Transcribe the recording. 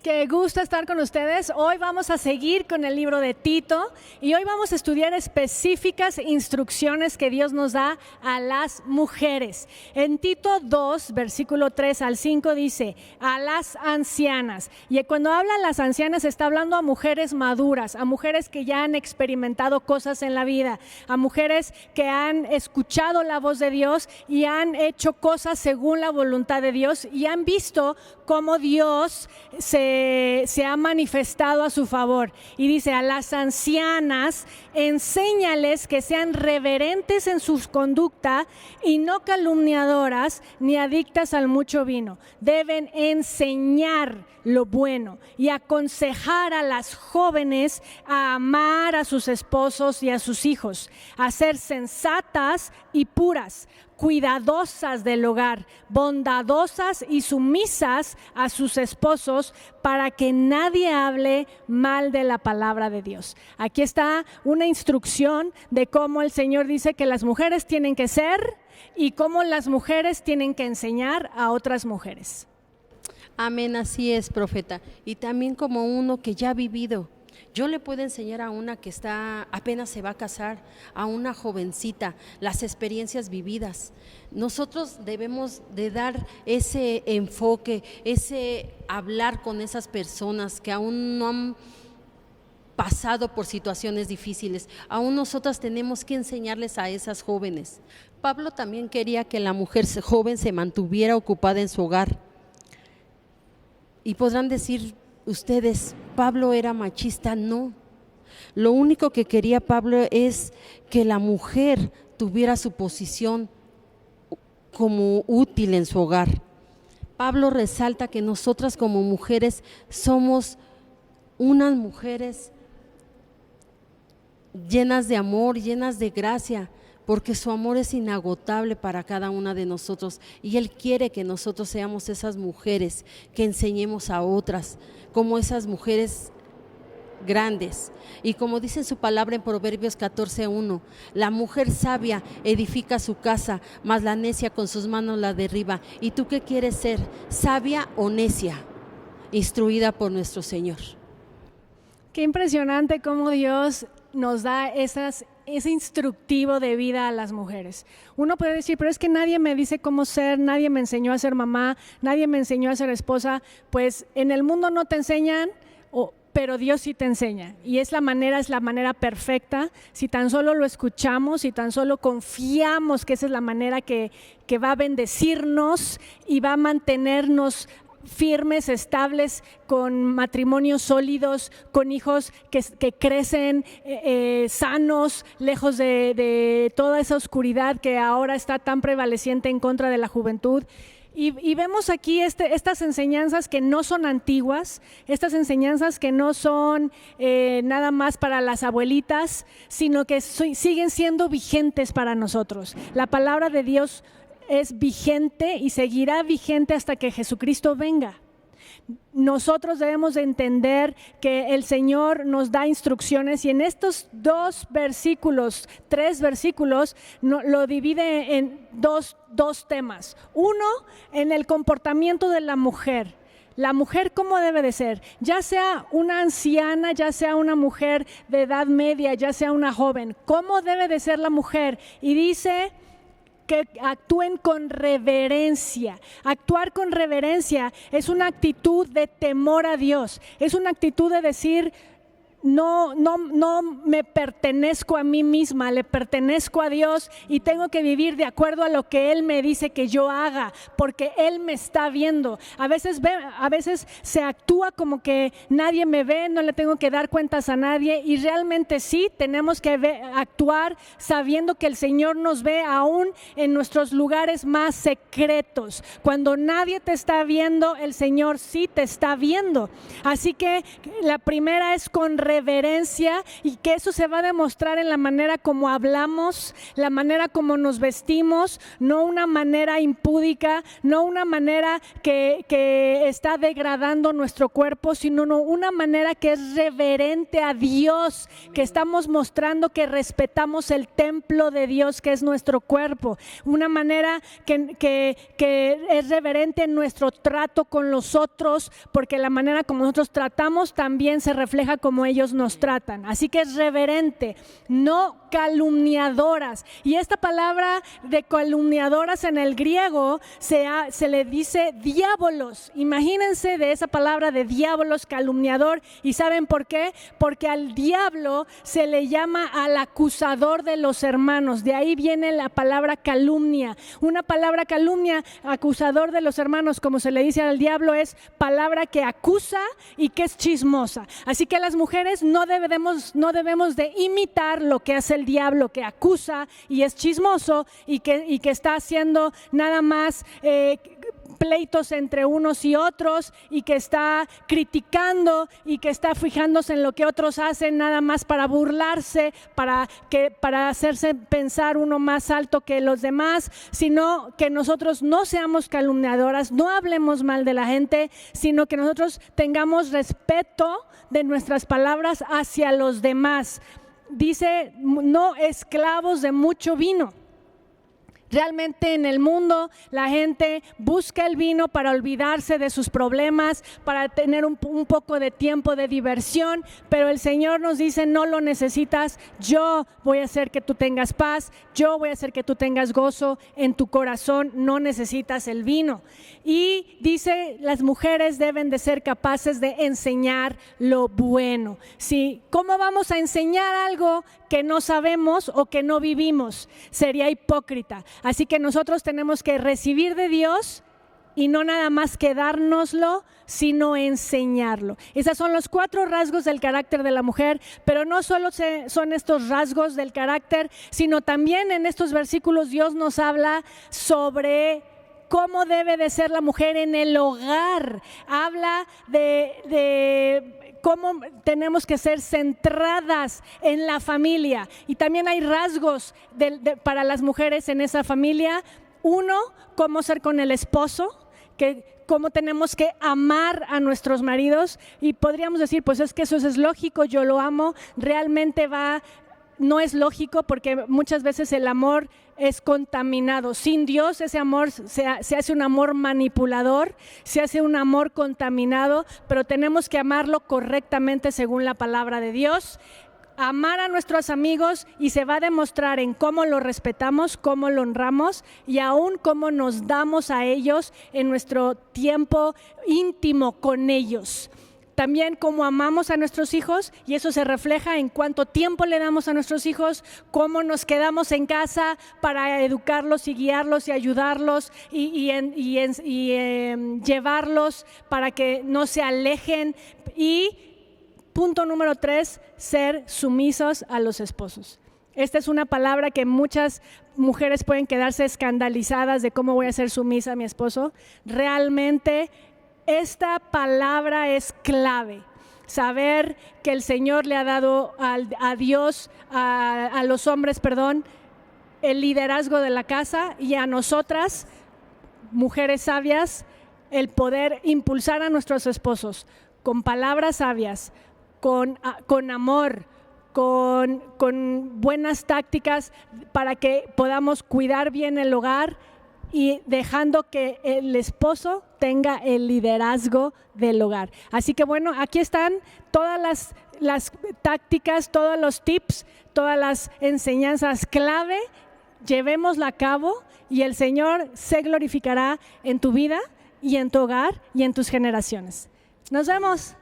Qué gusto estar con ustedes. Hoy vamos a seguir con el libro de Tito y hoy vamos a estudiar específicas instrucciones que Dios nos da a las mujeres. En Tito 2, versículo 3 al 5 dice, a las ancianas. Y cuando habla a las ancianas está hablando a mujeres maduras, a mujeres que ya han experimentado cosas en la vida, a mujeres que han escuchado la voz de Dios y han hecho cosas según la voluntad de Dios y han visto cómo Dios se ha manifestado a su favor. Y dice, a las ancianas, enséñales que sean reverentes en su conducta y no calumniadoras ni adictas al mucho vino. Deben enseñar lo bueno y aconsejar a las jóvenes a amar a sus esposos y a sus hijos, a ser sensatas y puras, cuidadosas del hogar, bondadosas y sumisas a sus esposos, para que nadie hable mal de la palabra de Dios. Aquí está una instrucción de cómo el Señor dice que las mujeres tienen que ser y cómo las mujeres tienen que enseñar a otras mujeres. Amén, así es, profeta. Y también como uno que ya ha vivido. Yo le puedo enseñar a una que apenas se va a casar, a una jovencita, las experiencias vividas. Nosotros debemos de dar ese enfoque, ese hablar con esas personas que aún no han pasado por situaciones difíciles. Aún nosotras tenemos que enseñarles a esas jóvenes. Pablo también quería que la mujer joven se mantuviera ocupada en su hogar. Y podrán decir ustedes, Pablo era machista. No, lo único que quería Pablo es que la mujer tuviera su posición como útil en su hogar. Pablo resalta que nosotras como mujeres somos unas mujeres llenas de amor, llenas de gracia, porque su amor es inagotable para cada una de nosotros y Él quiere que nosotros seamos esas mujeres que enseñemos a otras, como esas mujeres grandes. Y como dice su palabra en Proverbios 14:1, la mujer sabia edifica su casa, mas la necia con sus manos la derriba. ¿Y tú qué quieres ser? ¿Sabia o necia? Instruida por nuestro Señor. Qué impresionante cómo Dios nos da ese instructivo de vida a las mujeres. Uno puede decir, pero es que nadie me dice cómo ser, nadie me enseñó a ser mamá, nadie me enseñó a ser esposa. Pues en el mundo no te enseñan, pero Dios sí te enseña. Y es la manera perfecta. Si tan solo lo escuchamos, si tan solo confiamos que esa es la manera que va a bendecirnos y va a mantenernos firmes, estables, con matrimonios sólidos, con hijos que crecen sanos, lejos de toda esa oscuridad que ahora está tan prevaleciente en contra de la juventud. Y vemos aquí estas enseñanzas que no son antiguas, estas enseñanzas que no son nada más para las abuelitas, sino que siguen siendo vigentes para nosotros. La palabra de Dios es vigente y seguirá vigente hasta que Jesucristo venga. Nosotros debemos de entender que el Señor nos da instrucciones y en estos tres versículos lo divide en dos temas. Uno, en el comportamiento de la mujer. La mujer, ¿cómo debe de ser? Ya sea una anciana, ya sea una mujer de edad media, ya sea una joven. ¿Cómo debe de ser la mujer? Y dice que actúen con reverencia. Actuar con reverencia es una actitud de temor a Dios, es una actitud de decir, no me pertenezco a mí misma, le pertenezco a Dios y tengo que vivir de acuerdo a lo que Él me dice que yo haga, porque Él me está viendo. A veces se actúa como que nadie me ve, no le tengo que dar cuentas a nadie, y realmente sí tenemos que actuar sabiendo que el Señor nos ve aún en nuestros lugares más secretos. Cuando nadie te está viendo, el Señor sí te está viendo. Así que la primera es con reverencia. reverencia, y que eso se va a demostrar en la manera como hablamos, la manera como nos vestimos, no una manera impúdica, no una manera que está degradando nuestro cuerpo, sino una manera que es reverente a Dios, que estamos mostrando que respetamos el templo de Dios, que es nuestro cuerpo, una manera que es reverente en nuestro trato con los otros, porque la manera como nosotros tratamos también se refleja como ellos nos tratan. Así que es reverente, no calumniadoras. Y esta palabra de calumniadoras en el griego se le dice diabolos. Imagínense de esa palabra de diabolos, calumniador. ¿Y saben por qué? Porque al diablo se le llama al acusador de los hermanos. De ahí viene la palabra calumnia. Una palabra calumnia, acusador de los hermanos, como se le dice al diablo, es palabra que acusa y que es chismosa. Así que las mujeres no debemos de imitar lo que hace el diablo, que acusa y es chismoso y que está haciendo nada más pleitos entre unos y otros, y que está criticando y que está fijándose en lo que otros hacen nada más para burlarse, para hacerse pensar uno más alto que los demás, sino que nosotros no seamos calumniadoras, no hablemos mal de la gente, sino que nosotros tengamos respeto de nuestras palabras hacia los demás. Dice, no esclavos de mucho vino. Realmente en el mundo la gente busca el vino para olvidarse de sus problemas, para tener un poco de tiempo de diversión, pero el Señor nos dice, no lo necesitas, yo voy a hacer que tú tengas paz, yo voy a hacer que tú tengas gozo en tu corazón, no necesitas el vino. Y dice, las mujeres deben de ser capaces de enseñar lo bueno. ¿Sí? ¿Cómo vamos a enseñar algo que no sabemos o que no vivimos? Sería hipócrita. Así que nosotros tenemos que recibir de Dios y no nada más quedárnoslo, sino enseñarlo. Esos son los 4 rasgos del carácter de la mujer, pero no solo son estos rasgos del carácter, sino también en estos versículos Dios nos habla sobre cómo debe de ser la mujer en el hogar. Habla de cómo tenemos que ser centradas en la familia, y también hay rasgos para las mujeres en esa familia. 1, cómo ser con el esposo, cómo tenemos que amar a nuestros maridos, y podríamos decir, pues es que eso es lógico, yo lo amo. Realmente no es lógico, porque muchas veces el amor es contaminado. Sin Dios ese amor se hace un amor manipulador, se hace un amor contaminado, pero tenemos que amarlo correctamente según la palabra de Dios. Amar a nuestros amigos, y se va a demostrar en cómo lo respetamos, cómo lo honramos y aún cómo nos damos a ellos en nuestro tiempo íntimo con ellos. También cómo amamos a nuestros hijos, y eso se refleja en cuánto tiempo le damos a nuestros hijos, cómo nos quedamos en casa para educarlos y guiarlos y ayudarlos y llevarlos para que no se alejen. Y punto número 3, ser sumisos a los esposos. Esta es una palabra que muchas mujeres pueden quedarse escandalizadas de cómo voy a ser sumisa a mi esposo. Realmente esta palabra es clave. Saber que el Señor le ha dado a Dios, a los hombres, el liderazgo de la casa, y a nosotras, mujeres sabias, el poder impulsar a nuestros esposos con palabras sabias, con amor, con buenas tácticas para que podamos cuidar bien el hogar, y dejando que el esposo tenga el liderazgo del hogar. Así que bueno, aquí están todas las tácticas, todos los tips, todas las enseñanzas clave. Llevémosla a cabo y el Señor se glorificará en tu vida y en tu hogar y en tus generaciones. Nos vemos.